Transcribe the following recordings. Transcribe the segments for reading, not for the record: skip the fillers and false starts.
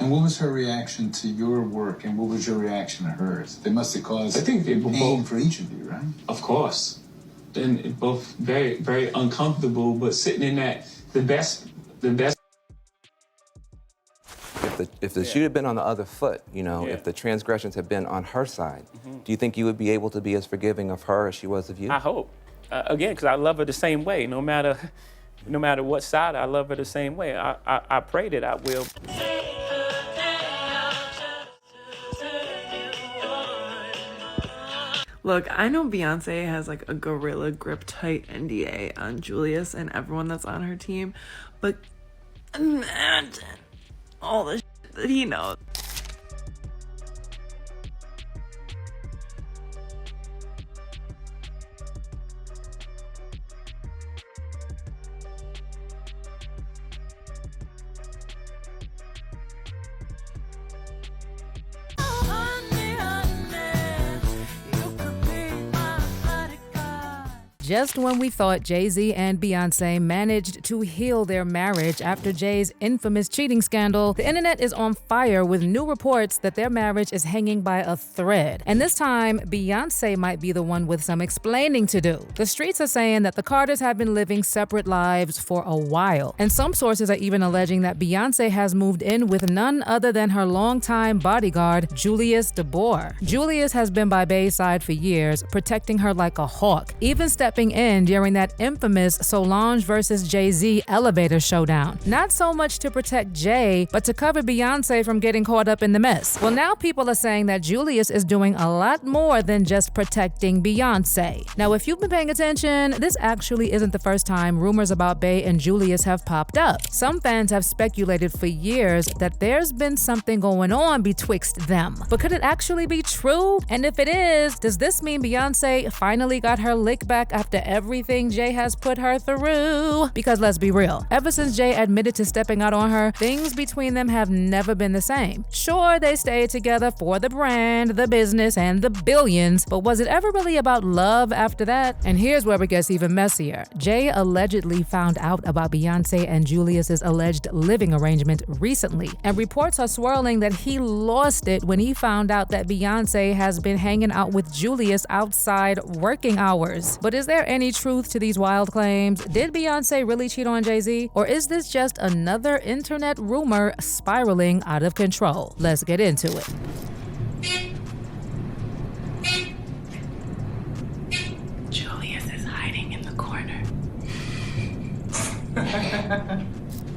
And what was her reaction to your work, and what was your reaction to hers? They must have caused I think they pain both, for each of you, right? Of course. And both very, very uncomfortable, but sitting in that, the best. If the shoe had been on the other foot, you know, if the transgressions had been on her side, do you think you would be able to be as forgiving of her as she was of you? I hope. Again, because I love her the same way. No matter what side, I love her the same way. I pray that I will. Look, I know Beyonce has like a gorilla grip tight NDA on Julius and everyone that's on her team, but imagine all the shit that he knows. Just when we thought Jay-Z and Beyoncé managed to heal their marriage after Jay's infamous cheating scandal, the internet is on fire with new reports that their marriage is hanging by a thread. And this time, Beyoncé might be the one with some explaining to do. The streets are saying that the Carters have been living separate lives for a while. And some sources are even alleging that Beyoncé has moved in with none other than her longtime bodyguard, Julius De Boer. Julius has been by Bey's side for years, protecting her like a hawk, even stepping in during that infamous Solange versus Jay-Z elevator showdown. Not so much to protect Jay, but to cover Beyoncé from getting caught up in the mess. Well, now people are saying that Julius is doing a lot more than just protecting Beyoncé. Now, if you've been paying attention, this actually isn't the first time rumors about Bey and Julius have popped up. Some fans have speculated for years that there's been something going on betwixt them. But could it actually be true? And if it is, does this mean Beyoncé finally got her lick back after everything Jay has put her through? Because let's be real, ever since Jay admitted to stepping out on her, things between them have never been the same. Sure, they stayed together for the brand, the business, and the billions, but was it ever really about love after that? And here's where it gets even messier. Jay allegedly found out about Beyoncé and Julius's alleged living arrangement recently, and reports are swirling that he lost it when he found out that Beyoncé has been hanging out with Julius outside working hours. But is there any truth to these wild claims? Did Beyoncé really cheat on Jay-Z? Or is this just another internet rumor spiraling out of control? Let's get into it. Julius is hiding in the corner.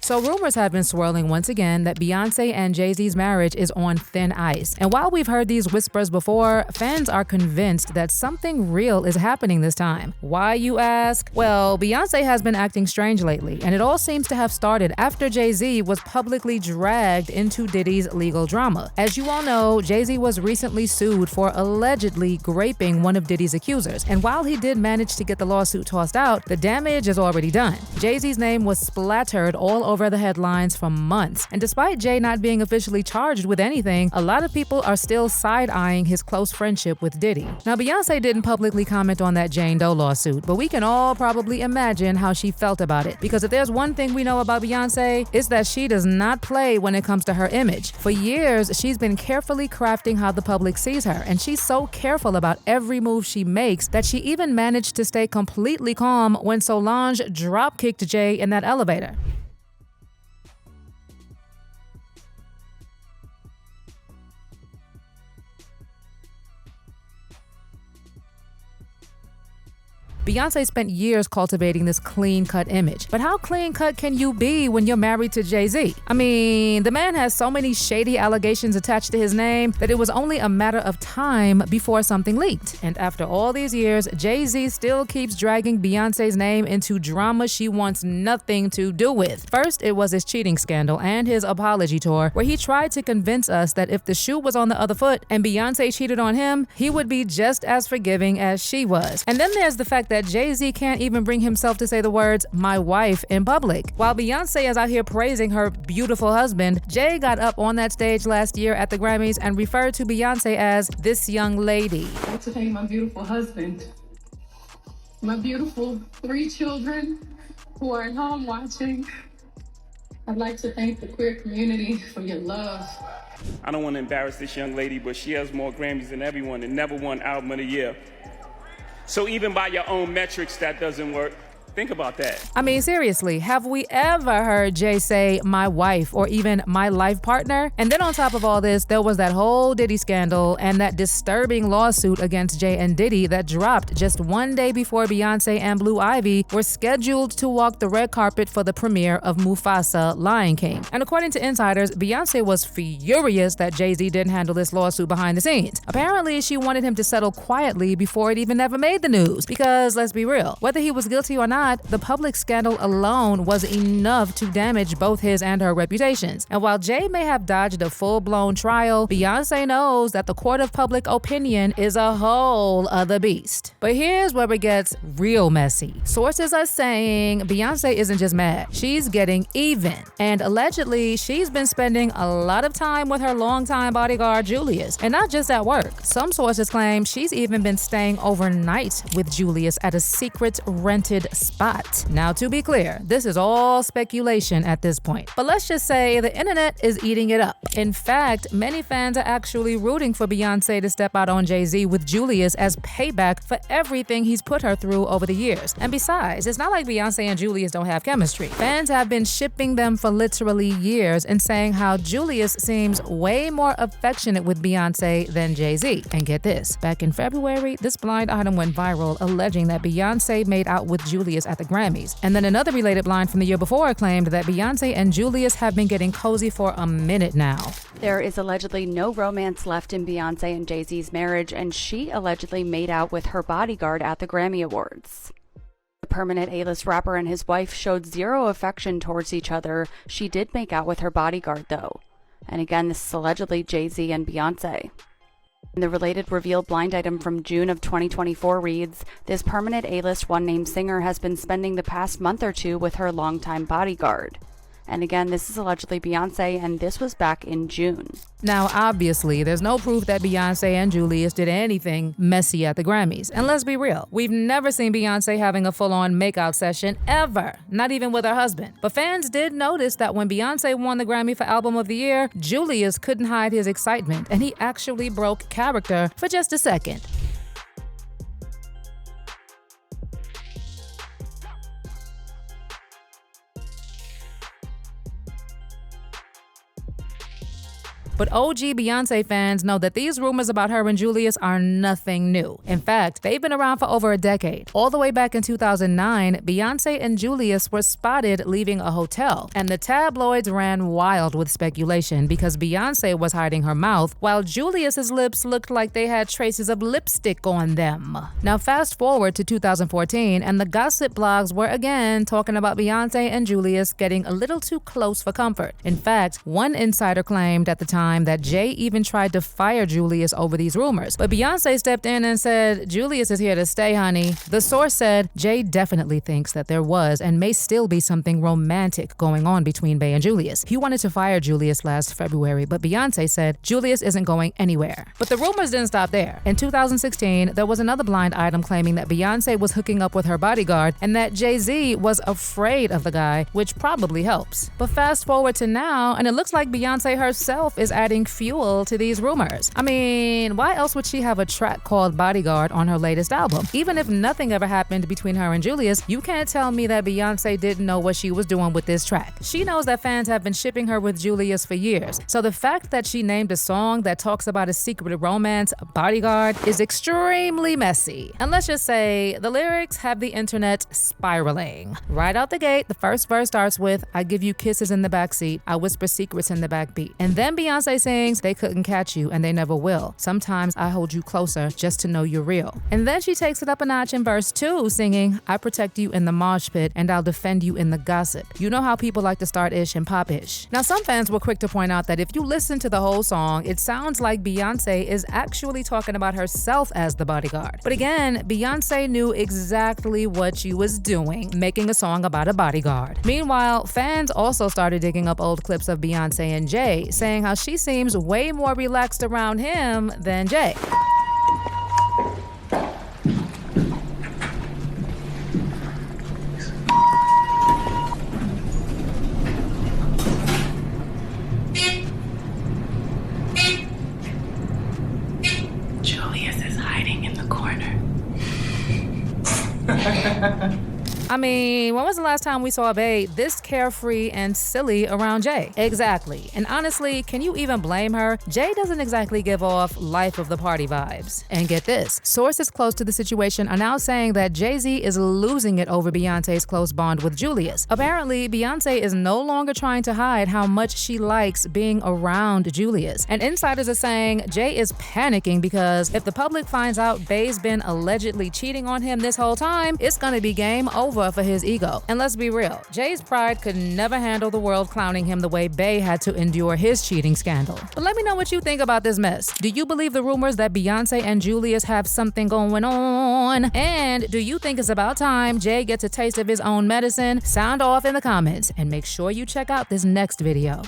So rumors have been swirling once again that Beyoncé and Jay-Z's marriage is on thin ice. And while we've heard these whispers before, fans are convinced that something real is happening this time. Why, you ask? Well, Beyoncé has been acting strange lately, and it all seems to have started after Jay-Z was publicly dragged into Diddy's legal drama. As you all know, Jay-Z was recently sued for allegedly graping one of Diddy's accusers. And while he did manage to get the lawsuit tossed out, the damage is already done. Jay-Z's name was splattered all over the headlines for months. And despite Jay not being officially charged with anything, a lot of people are still side-eyeing his close friendship with Diddy. Now, Beyoncé didn't publicly comment on that Jane Doe lawsuit, but we can all probably imagine how she felt about it. Because if there's one thing we know about Beyoncé, it's that she does not play when it comes to her image. For years, she's been carefully crafting how the public sees her, and she's so careful about every move she makes that she even managed to stay completely calm when Solange drop-kicked Jay in that elevator. Beyoncé spent years cultivating this clean-cut image. But how clean-cut can you be when you're married to Jay-Z? I mean, the man has so many shady allegations attached to his name that it was only a matter of time before something leaked. And after all these years, Jay-Z still keeps dragging Beyoncé's name into drama she wants nothing to do with. First, it was his cheating scandal and his apology tour, where he tried to convince us that if the shoe was on the other foot and Beyoncé cheated on him, he would be just as forgiving as she was. And then there's the fact that Jay-Z can't even bring himself to say the words, "my wife," in public. While Beyoncé is out here praising her beautiful husband, Jay got up on that stage last year at the Grammys and referred to Beyoncé as "this young lady." I want to thank my beautiful husband, my beautiful 3 children who are at home watching. I'd like to thank the queer community for your love. I don't want to embarrass this young lady, but she has more Grammys than everyone and never won Album of the Year. So even by your own metrics, that doesn't work. Think about that. I mean, seriously, have we ever heard Jay say, my wife, or even my life partner? And then on top of all this, there was that whole Diddy scandal and that disturbing lawsuit against Jay and Diddy that dropped just one day before Beyonce and Blue Ivy were scheduled to walk the red carpet for the premiere of Mufasa: Lion King. And according to insiders, Beyonce was furious that Jay-Z didn't handle this lawsuit behind the scenes. Apparently, she wanted him to settle quietly before it even ever made the news. Because let's be real, whether he was guilty or not, the public scandal alone was enough to damage both his and her reputations. And while Jay may have dodged a full-blown trial, Beyonce knows that the court of public opinion is a whole other beast. But here's where it gets real messy. Sources are saying Beyonce isn't just mad, she's getting even. And allegedly, she's been spending a lot of time with her longtime bodyguard, Julius. And not just at work. Some sources claim she's even been staying overnight with Julius at a secret rented spot. Now, to be clear, this is all speculation at this point. But let's just say the internet is eating it up. In fact, many fans are actually rooting for Beyonce to step out on Jay-Z with Julius as payback for everything he's put her through over the years. And besides, it's not like Beyonce and Julius don't have chemistry. Fans have been shipping them for literally years and saying how Julius seems way more affectionate with Beyonce than Jay-Z. And get this, back in February, this blind item went viral alleging that Beyonce made out with Julius at the Grammys. And then another related blind from the year before claimed that Beyonce and Julius have been getting cozy for a minute now. There is allegedly no romance left in Beyonce and Jay-Z's marriage, and she allegedly made out with her bodyguard at the Grammy Awards. The permanent A-list rapper and his wife showed zero affection towards each other. She did make out with her bodyguard, though. And again, this is allegedly Jay-Z and Beyonce. The related revealed blind item from June of 2024 reads, this permanent A-list one-name singer has been spending the past month or two with her longtime bodyguard. And again, this is allegedly Beyonce, and this was back in June. Now, obviously, there's no proof that Beyonce and Julius did anything messy at the Grammys. And let's be real, we've never seen Beyonce having a full-on makeout session, ever. Not even with her husband. But fans did notice that when Beyonce won the Grammy for Album of the Year, Julius couldn't hide his excitement, and he actually broke character for just a second. But OG Beyonce fans know that these rumors about her and Julius are nothing new. In fact, they've been around for over a decade. All the way back in 2009, Beyonce and Julius were spotted leaving a hotel, and the tabloids ran wild with speculation because Beyonce was hiding her mouth, while Julius's lips looked like they had traces of lipstick on them. Now fast forward to 2014, and the gossip blogs were again talking about Beyonce and Julius getting a little too close for comfort. In fact, one insider claimed at the time that Jay even tried to fire Julius over these rumors. But Beyonce stepped in and said, Julius is here to stay, honey. The source said, Jay definitely thinks that there was and may still be something romantic going on between Bey and Julius. He wanted to fire Julius last February, but Beyonce said Julius isn't going anywhere. But the rumors didn't stop there. In 2016, there was another blind item claiming that Beyonce was hooking up with her bodyguard and that Jay-Z was afraid of the guy, which probably helps. But fast forward to now, and it looks like Beyonce herself is adding fuel to these rumors. I mean, why else would she have a track called Bodyguard on her latest album? Even if nothing ever happened between her and Julius, you can't tell me that Beyonce didn't know what she was doing with this track. She knows that fans have been shipping her with Julius for years. So the fact that she named a song that talks about a secret romance, Bodyguard, is extremely messy. And let's just say the lyrics have the internet spiraling. Right out the gate, the first verse starts with, I give you kisses in the backseat, I whisper secrets in the backbeat. And then Beyonce sings, they couldn't catch you and they never will. Sometimes I hold you closer just to know you're real. And then she takes it up a notch in verse 2, singing, I protect you in the mosh pit and I'll defend you in the gossip. You know how people like to start ish and pop ish. Now, some fans were quick to point out that if you listen to the whole song, it sounds like Beyonce is actually talking about herself as the bodyguard. But again, Beyonce knew exactly what she was doing, making a song about a bodyguard. Meanwhile, fans also started digging up old clips of Beyonce and Jay, saying how she seems way more relaxed around him than Jay. I mean, when was the last time we saw Bey this carefree and silly around Jay? Exactly. And honestly, can you even blame her? Jay doesn't exactly give off life of the party vibes. And get this, sources close to the situation are now saying that Jay-Z is losing it over Beyonce's close bond with Julius. Apparently, Beyonce is no longer trying to hide how much she likes being around Julius. And insiders are saying Jay is panicking because if the public finds out Bey's been allegedly cheating on him this whole time, it's gonna be game over for his ego. And let's be real, Jay's pride could never handle the world clowning him the way Bey had to endure his cheating scandal. But let me know what you think about this mess. Do you believe the rumors that Beyonce and Julius have something going on? And do you think it's about time Jay gets a taste of his own medicine? Sound off in the comments and make sure you check out this next video.